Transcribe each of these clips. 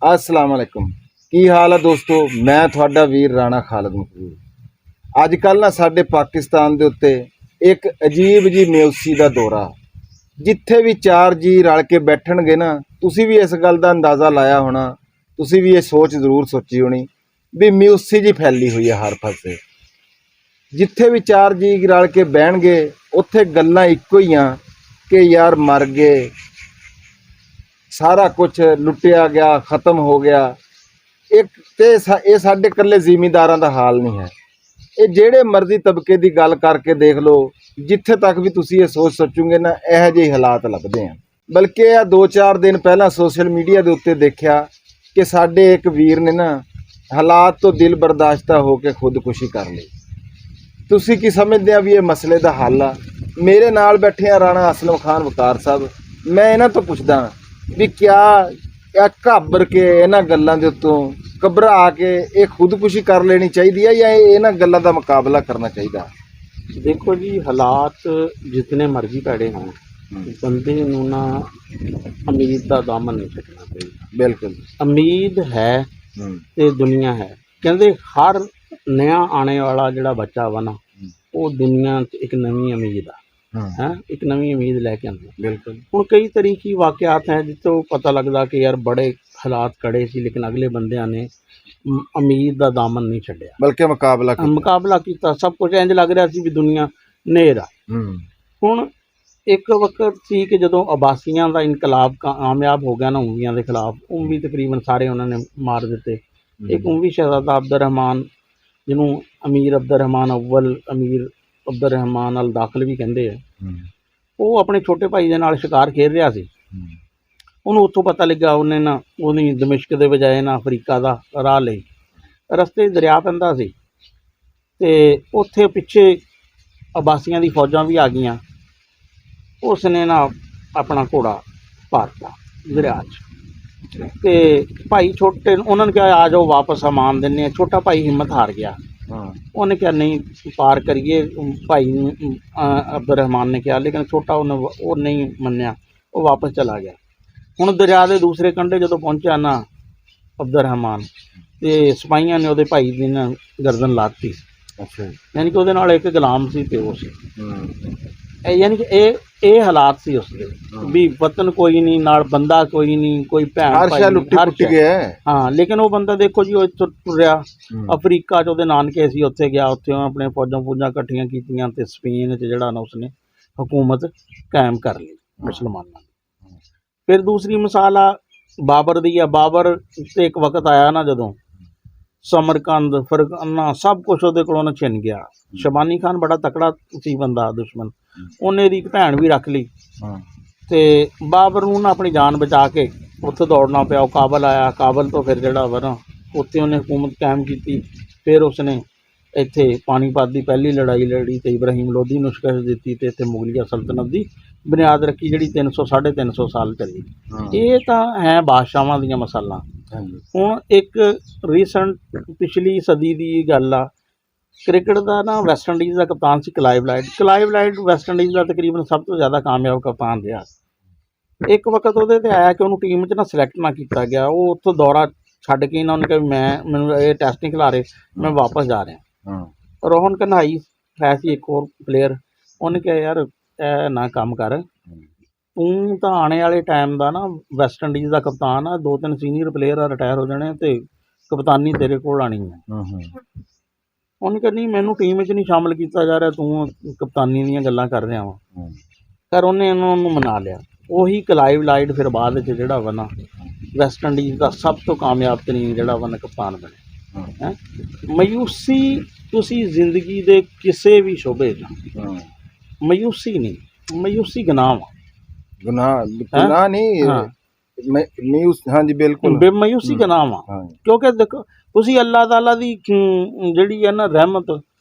अस्सलाम वालेकुम। की हाल है दोस्तों, मैं थोड़ा वीर राणा खालिद मकबूल। अजकल ना साडे पाकिस्तान दे उत्ते एक अजीब जी मायूसी का दौरा, जिथे भी चार जी रल के बैठणगे ना, तुसी भी इस गल का अंदाज़ा लाया होना, तुसी भी ये सोच जरूर सोची होनी भी मायूसी जी फैली हुई है हर पासे। जिथे भी चार जी रल के बहणगे उत्थे गल्लां इक्को ही आ कि यार मर गए, सारा कुछ लुटिया गया, खत्म हो गया। एक ते ये साडे कल्ले जिमीदारां दा हाल नहीं है। ये जेड़े मर्जी तबके की गल करके देख लो, जिथे तक भी तुसी ये सोच सोचोगे ना, यह जे हालात लभदे हैं। बल्कि आ 2-4 दिन पहला सोशल मीडिया के उत्ते देखा कि साडे एक वीर ने ना हालात तो दिल बर्दाश्ता हो के खुदकुशी कर ली। तुसी की समझदे आ भी ये मसले का हल आ? मेरे नाल बैठे आ राणा असलम खान वकार साहब। मैं इन्हां तो पुछदा भी क्या घाबर के इन्हां गल्लां दे उत्तों घबरा के ये खुदकुशी कर लेनी चाहिए है या इन्हां गल्लां दा मुकाबला करना चाहिए? देखो जी, हालात जितने मर्जी भैड़े हों, बंदे नूं ना उम्मीद का दामन नहीं छड्डना चाहिए। बिल्कुल। उम्मीद है ते दुनिया है। कहते हर नया आने वाला जिहड़ा बच्चा वा ना, वो दुनिया एक नवी उम्मीद है, एक नवी उम्मीद लैके आंदा। बिल्कुल। हुण कई तरीकी वाक़यात हैं जित्थों पता लगदा कि यार बड़े हालात कड़े सी, लेकिन अगले बंदियां ने उम्मीद का दामन नहीं छड्डिया, बल्कि मुकाबला किया। सब कुछ इंज लग रहा सी भी दुनिया नेर आ। हुण एक वक्त सी कि जदों अब्बासियां दा इनकलाब कामयाब हो गया ना उमवियां दे खिलाफ, उमवी तकरीबन सारे उन्होंने मार दिते। एक उमवी शहजादा अब्दुर्रहमान, जिन्हों अमीर अब्दुर्रहमान अव्वल, अमीर अब्दुर्रहमान अल दाखिल भी कहते हैं, वो अपने छोटे भाई दे नाल शिकार खेल रहा सी। उन्होंने उत्थों पता लगा, उन्हें ना उन्हें दमिश्क के बजाय ना अफ्रीका का राह लई। रस्ते दरिया पैंदा सी ते उत्थे पिछे अब्बासियां दी फौजां भी आ गईयां। उसने ना अपना घोड़ा पाता दरिया च ते भाई छोटे उन्होंने कहा आ जाओ वापस अमान दिन्ने। छोटा भाई हिम्मत हार गया, उन्हें कहा नहीं पार करिए। भाई अब्दुर्रहमान ने कहा, लेकिन छोटा उन्हें वो नहीं मन्निया, वो वापस चला गया। हुण दरिया के दूसरे कंढे जो पहुंचा ना अब्दुर्रहमान, तो सिपाहियों ने वो भाई की ना गर्दन लाती। अच्छा। यानी कि वो एक गुलाम सी ते वो सी। यानी कि ये हालात सी उसके भी वतन कोई नहीं, नाल बंदा कोई नहीं, कोई भैन भाई नहीं, हर शय। हाँ, लेकिन वो बंदा देखो जी, वो टुरिया अफ्रीका च उहदे नानके सी, उत्थे गया, उत्थे अपने फौजां फौजां इकट्ठियां कीतियां ते स्पेन च जिहड़ा ना उसने हुकूमत कायम कर ली मुसलमानां दी। फिर दूसरी मिसाल आ बाबर दी आ। बाबर ते एक वक्त आया ना जदों समरकंद फरगाना सब कुछ उहदे कोलों छिन गया। शबानी खान बड़ा तकड़ा सी बंदा, दुश्मन, उन्हें दी एक भैन भी रख ली। ते बाबर नूं ना अपनी जान बचा के उत्थे दौड़ना पिया। काबल आया, काबल तो फिर जिहड़ा वा ना उत्थे उन्हें हुकूमत कायम की। फिर उसने इत्थे पानीपत की पहली लड़ाई लड़ी तो इब्राहिम लोधी नूं शिकस्त दी ते इत्थे मुगलिया सल्तनत की बुनियाद रखी, जिहड़ी 300-350 साल चली। ये तो है बादशाहां दीयां मसालां। हुण एक रीसेंट पिछली सदी की गल आ, क्रिकेट का ना वैस्ट इंडीज़ का कप्तान सी क्लाइव लाइड। क्लाइव लाइड वैस्ट इंडीज़ का तकरीबन सब तो ज़्यादा कामयाब कप्तान रहा। एक वक्त वो आया कि उन्होंने टीम च ना सिलेक्ट ना किया गया। वो उत्थों दौरा छड्ड के ना उन्होंने कहा मैं ये टेस्ट नहीं खिला रहे, मैं वापस जा रहा। रोहन कन्हई है सी एक और प्लेयर, उन्हें कहा यार ए ना काम कर, तू तो आने वाले टाइम का ना वैस्ट इंडीज़ का कप्तान आ, 2-3 सीनियर प्लेयर रिटायर हो जाने तो कप्तानी तेरे को आनी है। उन्होंने कहा नहीं, मैनू टीम च नहीं शामिल किया जा रहा, तू कप्तानी दीयां गल्लां कर रहा वा। पर उन्हें उन्होंने मना लिया। उही क्लाइव लाइड फिर बाद जिहड़ा वा ना वैस्ट इंडीज़ का सब तो कामयाब तरीन जिहड़ा वा ना कप्तान बने। मायूसी तुसी जिंदगी दे किसी भी शोबे मायूसी नहीं, मायूसी गुनाह वा। गुनाह नहीं, हाँ जी बिल्कुल, बेमायूसी गुनाह वा। क्योंकि देखो तुसी अल्लाह ताला दी जिहड़ी है ना रहमत,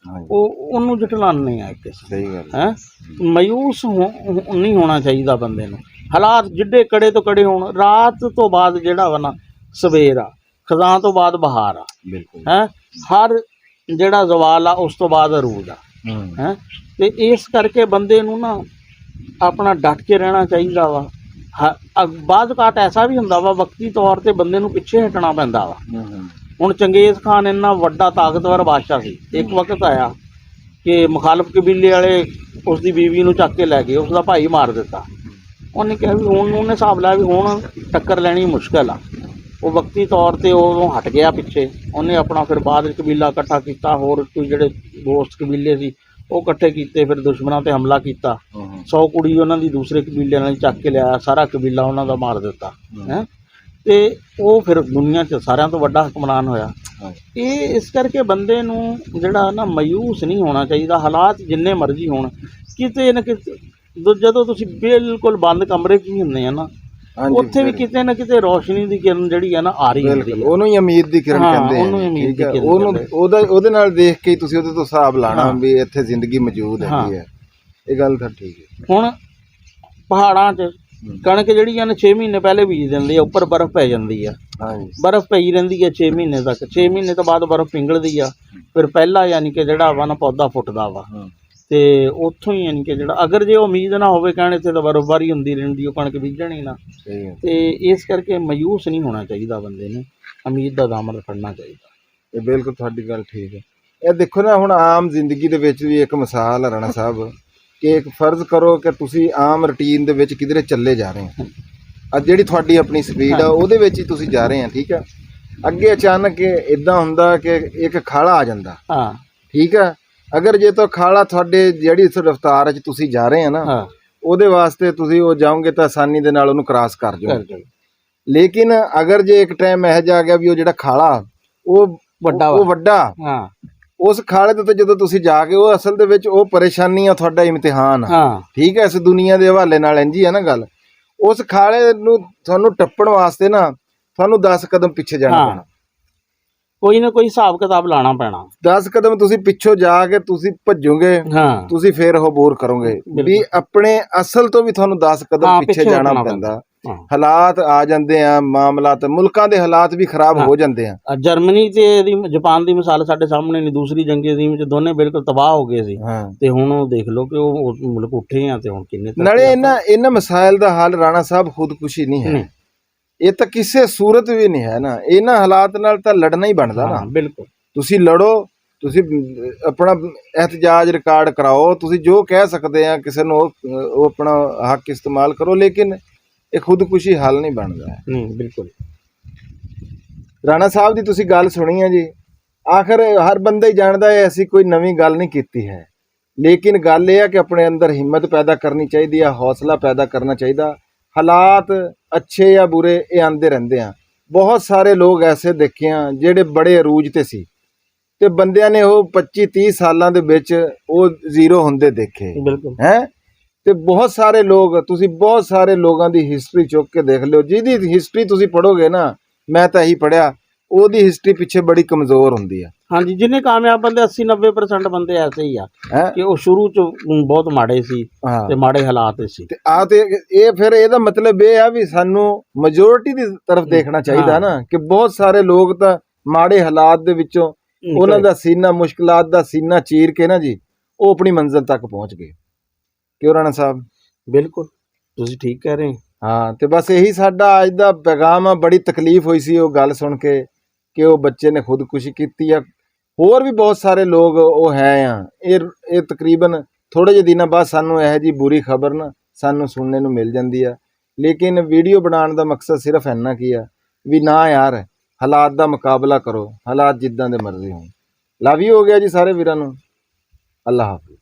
ਉਹਨੂੰ झटलाने है किसी है। मायूस नहीं होना चाहिए बंदे नूं। हालात जिड्डे कड़े तो कड़े होण, रात तो बाद जिहड़ा वा ना सवेर आ, खज़ां तो बाद बहार आ है, हर जिहड़ा जवाल आ उस तो बाद अरूज आ है। ते इस करके बंदे नूं ना अपना डट के रहना चाहिए वा। ਬਾਅਦ ਘਾਟ ਐਸਾ ਵੀ ਹੁੰਦਾ ਵਾ, ਵਕਤੀ ਤੌਰ ਤੇ ਬੰਦੇ ਨੂੰ ਪਿੱਛੇ ਹਟਣਾ ਪੈਂਦਾ ਵਾ। ਹੁਣ ਚੰਗੇਜ਼ ਖਾਨ ਇੰਨਾ ਵੱਡਾ ਤਾਕਤਵਰ ਬਾਦਸ਼ਾਹ ਸੀ, ਇੱਕ ਵਕਤ ਆਇਆ ਕਿ ਮੁਖਾਲਫ ਕਬੀਲੇ ਵਾਲੇ ਉਸ ਦੀ ਬੀਵੀ ਨੂੰ ਚੱਕ ਕੇ ਲੈ ਗਏ, ਉਸ ਦਾ ਭਾਈ ਮਾਰ ਦਿੱਤਾ। ਉਹਨੇ ਕਿਹਾ ਵੀ ਹੁਣ ਉਹਨੇ ਹਿਸਾਬ ਲਾਇਆ ਵੀ ਹੁਣ ਟੱਕਰ ਲੈਣੀ ਮੁਸ਼ਕਿਲ ਆ। ਉਹ ਵਕਤੀ ਤੌਰ ਤੇ ਉਦੋਂ ਹਟ ਗਿਆ ਪਿੱਛੇ। ਉਹਨੇ ਆਪਣਾ ਫਿਰ ਬਾਅਦ ਵਿੱਚ ਕਬੀਲਾ ਇਕੱਠਾ ਕੀਤਾ, ਹੋਰ ਕੋਈ ਜਿਹੜੇ ਦੋਸਤ ਕਬੀਲੇ ਸੀ ਉਹ ਇਕੱਠੇ ਕੀਤੇ, ਫਿਰ ਦੁਸ਼ਮਣਾਂ ਤੇ ਹਮਲਾ ਕੀਤਾ। 100 ਕੁੜੀ ਉਹਨਾਂ ਦੀ ਦੂਸਰੇ ਕਬੀਲੇ ਨਾਲ ਚੱਕ ਕੇ ਲਿਆਇਆ, ਸਾਰਾ ਕਬੀਲਾ ਉਹਨਾਂ ਦਾ ਮਾਰ ਦਿੱਤਾ ਹੈ। ਤੇ ਉਹ ਫਿਰ ਦੁਨੀਆ 'ਚ ਸਾਰਿਆਂ ਤੋਂ ਵੱਡਾ ਹੁਕਮਰਾਨ ਹੋਇਆ। ਇਹ ਇਸ ਕਰਕੇ ਬੰਦੇ ਨੂੰ ਜਿਹੜਾ ਨਾ ਮਾਯੂਸ ਨਹੀਂ ਹੋਣਾ ਚਾਹੀਦਾ। ਹਾਲਾਤ ਜਿੰਨੇ ਮਰਜ਼ੀ ਹੋਣ, ਕਿਤੇ ਨਾ ਕਿਤੇ ਜਦੋਂ ਤੁਸੀਂ ਬਿਲਕੁਲ ਬੰਦ ਕਮਰੇ 'ਚ ਹੀ ਹੁੰਦੇ ਆ ਨਾ, ਉੱਥੇ ਵੀ ਕਿਤੇ ਨਾ ਕਿਤੇ ਰੋਸ਼ਨੀ ਦੀ ਕਿਰਨ ਜਿਹੜੀ ਆ ਨਾ ਆ ਰਹੀ ਹੁੰਦੀ ਹੈ। ਉਹਨੂੰ ਹੀ ਉਮੀਦ ਦੀ ਕਿਰਨ ਕਹਿੰਦੇ ਆ। ਉਹਨੂੰ ਉਮੀਦ ਦੀ ਕਿਰਨ, ਉਹਨੂੰ ਉਹਦੇ ਨਾਲ ਦੇਖ ਕੇ ਤੁਸੀਂ ਉਹਦੇ ਤੋਂ ਹਿਸਾਬ ਲਾਣਾ ਵੀ ਇੱਥੇ ਜ਼ਿੰਦਗੀ ਮੌਜੂਦ ਹੈਗੀ ਹੈ। ਇਹ ਗੱਲ ਤਾਂ ਠੀਕ ਹੈ। ਹੁਣ ਪਹਾੜਾਂ 'ਚ ਕਣਕ ਜਿਹੜੀ ਆ ਨਾ 6 ਮਹੀਨੇ ਪਹਿਲੇ ਬੀਜ ਦਿੰਦੇ ਆ, ਉੱਪਰ ਬਰਫ਼ ਪੈ ਜਾਂਦੀ ਆ। ਬਰਫ਼ ਪਈ ਰਹਿੰਦੀ ਹੈ 6 ਮਹੀਨੇ ਤੱਕ। 6 ਮਹੀਨੇ ਤੋਂ ਬਾਅਦ ਬਰਫ਼ ਪਿੰਗਲਦੀ ਆ, ਫਿਰ ਪਹਿਲਾ ਯਾਨੀ ਕਿ ਜਿਹੜਾ ਵਾ ਨਾ ਪੌਦਾ ਫੁੱਟਦਾ ਵਾ। ਤੇ ਉੱਥੋਂ ਹੀ ਯਾਨੀ ਕਿ ਜਿਹੜਾ ਅਗਰ ਜੇ ਉਮੀਦ ਨਾ ਹੋਵੇ ਕਹਿਣ ਇੱਥੇ ਤਾਂ ਬਰਫ਼ਬਾਰੀ ਹੁੰਦੀ ਰਹਿੰਦੀ, ਉਹ ਕਣਕ ਬੀਜਣੀ ਨਾ। ਤੇ ਇਸ ਕਰਕੇ ਮਾਯੂਸ ਨਹੀਂ ਹੋਣਾ ਚਾਹੀਦਾ ਬੰਦੇ ਨੂੰ, ਉਮੀਦ ਦਾ ਦਾਮਨ ਫੜਨਾ ਚਾਹੀਦਾ। ਇਹ ਬਿਲਕੁਲ ਤੁਹਾਡੀ ਗੱਲ ਠੀਕ ਹੈ। ਇਹ ਦੇਖੋ ਨਾ, ਹੁਣ ਆਮ ਜ਼ਿੰਦਗੀ ਦੇ ਵਿੱਚ ਵੀ ਇੱਕ ਮਿਸਾਲ ਹੈ ਰਾਣਾ ਸਾਹਿਬ, ਕਿ ਇੱਕ ਫਰਜ਼ ਕਰੋ ਕਿ ਤੁਸੀਂ ਆਮ ਰੂਟੀਨ ਦੇ ਵਿੱਚ ਕਿਧਰੇ ਚੱਲੇ ਜਾ ਰਹੇ ਹੋ, ਅੱਜ ਜਿਹੜੀ ਤੁਹਾਡੀ ਆਪਣੀ ਸਪੀਡ ਆ ਉਹਦੇ ਵਿੱਚ ਹੀ ਤੁਸੀਂ ਜਾ ਰਹੇ ਆ, ਠੀਕ ਆ। ਅੱਗੇ ਅਚਾਨਕ ਇਦਾਂ ਹੁੰਦਾ ਕਿ ਇੱਕ ਖਾਲਾ ਆ ਜਾਂਦਾ, ਠੀਕ ਆ। ਅਗਰ ਜੇ ਤਾਂ ਖਾਲਾ ਤੁਹਾਡੇ ਜਿਹੜੀ ਰਫ਼ਤਾਰ 'ਚ ਤੁਸੀਂ ਜਾ ਰਹੇ ਆ ਨਾ, ਉਹਦੇ ਵਾਸਤੇ ਤੁਸੀਂ ਉਹ ਜਾਓਗੇ ਤਾਂ ਆਸਾਨੀ ਦੇ ਨਾਲ ਉਹਨੂੰ ਕ੍ਰਾਸ ਕਰ ਜਾਓਗੇ। ਲੇਕਿਨ ਅਗਰ ਜੇ ਇੱਕ ਟਾਈਮ ਇਹੋ ਜਿਹਾ ਆ ਗਿਆ ਵੀ ਉਹ ਜਿਹੜਾ ਖਾਲਾ ਉਹ ਵੱਡਾ, ਉਸ ਖਾਲੇ ਦੇ ਉੱਤੇ ਜਦੋਂ ਤੁਸੀਂ ਜਾ ਕੇ, ਉਹ ਅਸਲ ਦੇ ਵਿੱਚ ਉਹ ਪਰੇਸ਼ਾਨੀ ਆ, ਤੁਹਾਡਾ ਇਮਤਿਹਾਨ ਆ, ਠੀਕ ਹੈ। ਇਸ ਦੁਨੀਆ ਦੇ ਹਵਾਲੇ ਨਾਲ ਇੰਝ ਹੀ ਆ ਨਾ ਗੱਲ। ਉਸ ਖਾਲੇ ਨੂੰ ਤੁਹਾਨੂੰ ਟੱਪਣ ਵਾਸਤੇ ਨਾ ਤੁਹਾਨੂੰ 10 ਕਦਮ ਪਿੱਛੇ ਜਾਣਾ ਪੈਣਾ, ਕੋਈ ਨਾ ਕੋਈ ਹਿਸਾਬ ਕਿਤਾਬ ਲਾਣਾ ਪੈਣਾ। 10 ਕਦਮ ਤੁਸੀਂ ਪਿੱਛੋਂ ਜਾ ਕੇ ਤੁਸੀਂ ਭੱਜੋਗੇ, ਤੁਸੀਂ ਫੇਰ ਉਹ ਬੋਰ ਕਰੋਗੇ ਵੀ ਆਪਣੇ ਅਸਲ ਤੋਂ ਵੀ ਤੁਹਾਨੂੰ 10 ਕਦਮ ਪਿੱਛੇ ਜਾਣਾ ਪੈਂਦਾ। ਹਾਲਾਤ ਆ ਜਾਂਦੇ ਆ, ਮਾਮਲਾਤ ਮੁਲਕਾਂ ਦੇ ਹਾਲਾਤ ਵੀ ਖਰਾਬ ਹੋ ਜਾਂਦੇ ਆ। ਜਰਮਨੀ ਤੇ ਜਾਪਾਨ ਦੀ ਮਿਸਾਲ ਸਾਡੇ ਸਾਹਮਣੇ ਨਹੀਂ, ਦੂਸਰੀ ਜੰਗੀ ਅਜ਼ੀਮ ਚ ਦੋਨੇ ਬਿਲਕੁਲ ਤਬਾਹ ਹੋ ਗਏ ਸੀ, ਤੇ ਹੁਣ ਉਹ ਦੇਖ ਲਓ ਕਿ ਉਹ ਮੁਲਕ ਉੱਠੇ ਆ ਤੇ ਹੁਣ ਕਿੰਨੇ। ਨਾਲੇ ਇਹਨਾਂ ਮਸਾਇਲ ਦਾ ਹੱਲ ਰਾਣਾ ਸਾਹਿਬ ਖੁਦਕੁਸ਼ੀ ਨਹੀਂ ਹੈ, ਇਹ ਤਾਂ ਕਿਸੇ ਸੂਰਤ ਵੀ ਨਹੀਂ ਹੈ ਨਾ। ਇਹਨਾਂ ਹਾਲਾਤ ਨਾਲ ਤਾਂ ਲੜਨਾ ਹੀ ਬਣਦਾ ਨਾ। ਬਿਲਕੁਲ, ਤੁਸੀਂ ਲੜੋ, ਤੁਸੀਂ ਆਪਣਾ ਇਹਤਜਾਜ ਰਿਕਾਰਡ ਕਰਾਓ, ਤੁਸੀਂ ਜੋ ਕਹਿ ਸਕਦੇ ਆ ਕਿਸੇ ਨੂੰ ਉਹ ਆਪਣਾ ਹੱਕ ਇਸਤੇਮਾਲ ਕਰੋ, ਲੇਕਿਨ ਇਹ ਖੁਦਕੁਸ਼ੀ ਹੱਲ ਨਹੀਂ ਬਣਦਾ। ਨਹੀਂ, ਬਿਲਕੁਲ। ਰਾਣਾ ਸਾਹਿਬ ਦੀ ਤੁਸੀਂ ਗੱਲ ਸੁਣੀ ਹੈ ਜੀ। ਆਖਰ ਹਰ ਬੰਦਾ ਹੀ ਜਾਣਦਾ ਹੈ ਐਸੀ ਕੋਈ ਨਵੀਂ ਗੱਲ ਨਹੀਂ ਕੀਤੀ ਹੈ, ਲੇਕਿਨ ਗੱਲ ਇਹ ਹੈ ਕਿ ਆਪਣੇ ਅੰਦਰ ਹਿੰਮਤ ਪੈਦਾ ਕਰਨੀ ਚਾਹੀਦੀ ਆ, ਹੌਸਲਾ ਪੈਦਾ ਕਰਨਾ ਚਾਹੀਦਾ। ਹਾਲਾਤ ਅੱਛੇ ਜਾਂ ਬੁਰੇ ਇਹ ਆਉਂਦੇ ਰਹਿੰਦੇ ਆ। ਬਹੁਤ ਸਾਰੇ ਲੋਕ ਐਸੇ ਦੇਖੇ ਆ ਜਿਹੜੇ ਬੜੇ ਅਰੂਜ ਤੇ ਸੀ, ਤੇ ਬੰਦਿਆਂ ਨੇ ਉਹ 25-30 ਸਾਲਾਂ ਦੇ ਵਿੱਚ ਉਹ ਜ਼ੀਰੋ ਹੁੰਦੇ ਦੇਖੇ ਹੈ। ਤੇ ਬਹੁਤ ਸਾਰੇ ਲੋਕ, ਤੁਸੀਂ ਬਹੁਤ ਸਾਰੇ ਲੋਕਾਂ ਦੀ ਹਿਸਟਰੀ ਚੁੱਕ ਕੇ ਦੇਖ ਲਿਓ, ਜਿਹਦੀ ਹਿਸਟਰੀ ਤੁਸੀਂ ਪੜ੍ਹੋਗੇ ਨਾ, ਮੈਂ ਤਾਂ ਇਹੀ ਪੜ੍ਹਿਆ, ਉਹਦੀ ਹਿਸਟਰੀ ਪਿੱਛੇ ਬੜੀ ਕਮਜ਼ੋਰ ਹੁੰਦੀ ਆ। ਹਾਂਜੀ, ਜਿੰਨੇ ਕਾਮਯਾਬ ਬੰਦੇ 80-90% ਬੰਦੇ ਐਸੇ ਹੀ ਆ ਕਿ ਉਹ ਸ਼ੁਰੂ ਚ ਬਹੁਤ ਮਾੜੇ ਸੀ ਤੇ ਮਾੜੇ ਹਾਲਾਤ ਸੀ। ਤੇ ਇਹ ਫਿਰ ਇਹਦਾ ਮਤਲਬ ਇਹ ਆ ਵੀ ਸਾਨੂੰ ਮੈਜੋਰਿਟੀ ਦੀ ਤਰਫ ਦੇਖਣਾ ਚਾਹੀਦਾ ਨਾ, ਕਿ ਬਹੁਤ ਸਾਰੇ ਲੋਕ ਤਾਂ ਮਾੜੇ ਹਾਲਾਤ ਦੇ ਵਿੱਚੋਂ ਉਹਨਾਂ ਦਾ ਸੀਨਾ, ਮੁਸ਼ਕਿਲਾਤ ਦਾ ਸੀਨਾ ਚੀਰ ਕੇ ਨਾ ਜੀ, ਉਹ ਆਪਣੀ ਮੰਜ਼ਿਲ ਤੱਕ ਪਹੁੰਚ ਗਏ। ਕਿਉਂ ਰਾਣਾ ਸਾਹਿਬ? ਬਿਲਕੁਲ, ਤੁਸੀਂ ਠੀਕ ਕਹਿ ਰਹੇ। ਹਾਂ, ਤੇ ਬਸ ਇਹੀ ਸਾਡਾ ਅੱਜ ਦਾ ਪੈਗਾਮ ਆ। ਬੜੀ ਤਕਲੀਫ ਹੋਈ ਸੀ ਉਹ ਗੱਲ ਸੁਣ ਕੇ ਕਿ ਉਹ ਬੱਚੇ ਨੇ ਖੁਦਕੁਸ਼ੀ ਕੀਤੀ ਆ। ਹੋਰ ਵੀ ਬਹੁਤ ਸਾਰੇ ਲੋਕ ਉਹ ਹੈ ਆ। ਇਹ ਤਕਰੀਬਨ ਥੋੜ੍ਹੇ ਜਿਹੇ ਦਿਨਾਂ ਬਾਅਦ ਸਾਨੂੰ ਇਹੋ ਜਿਹੀ ਬੁਰੀ ਖਬਰ ਨਾ ਸਾਨੂੰ ਸੁਣਨੇ ਨੂੰ ਮਿਲ ਜਾਂਦੀ ਆ। ਲੇਕਿਨ ਵੀਡੀਓ ਬਣਾਉਣ ਦਾ ਮਕਸਦ ਸਿਰਫ ਇੰਨਾ ਕੀ ਆ ਵੀ ਨਾ ਯਾਰ, ਹਾਲਾਤ ਦਾ ਮੁਕਾਬਲਾ ਕਰੋ, ਹਾਲਾਤ ਜਿੱਦਾਂ ਦੇ ਮਰਜ਼ੀ ਹੋਣ। ਲਵ ਯੂ ਹੋ ਗਿਆ ਜੀ ਸਾਰੇ ਵੀਰਾਂ ਨੂੰ। ਅੱਲਾ ਹਾਫਿਜ਼।